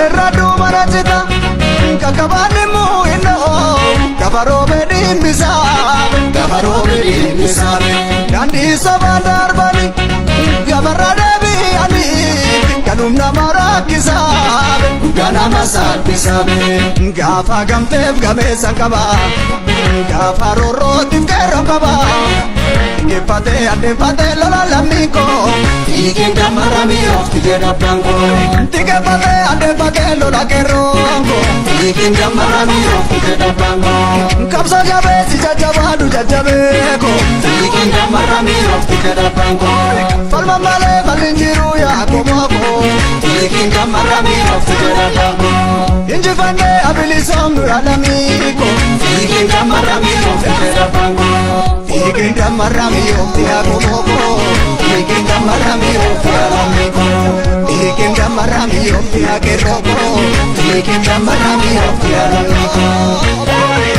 erradu marachita kakabani mu ino gabaro bedin misabe dandi sabandar bani gabara debi ani kanum namara kisabe gana masal kisabe gafa gamtef game sankaba gafa roro tinkero kaba Gepate ande pate lola lamiko Tiken kamarami of tigera bango Tigepate ande pate lola kerongo Tiken kamarami of tigera bango Kapsa jabe si jajabadu jajabeko Tiken kamarami of tigera bango Falma male malinjiru ya komoko Tiken kamarami of tigera bango Inji fange abilisongu alamiko Tiken kamarami of tigera bango Tiken kamarami of tigera bango Tiken kamarami of tigera bango Tiken kamarami of tigera bango Tiken kamarami of tigera bango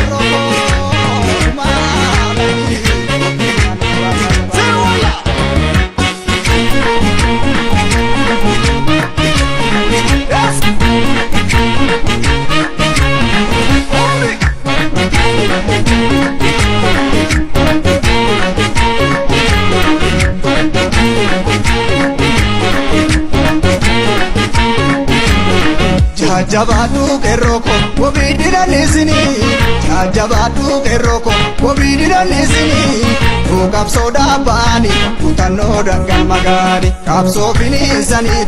Jajabadu keroko wobidira nisini Jajabadu keroko wobidira nisini Kapso da bani utano dangal magari kapso finisani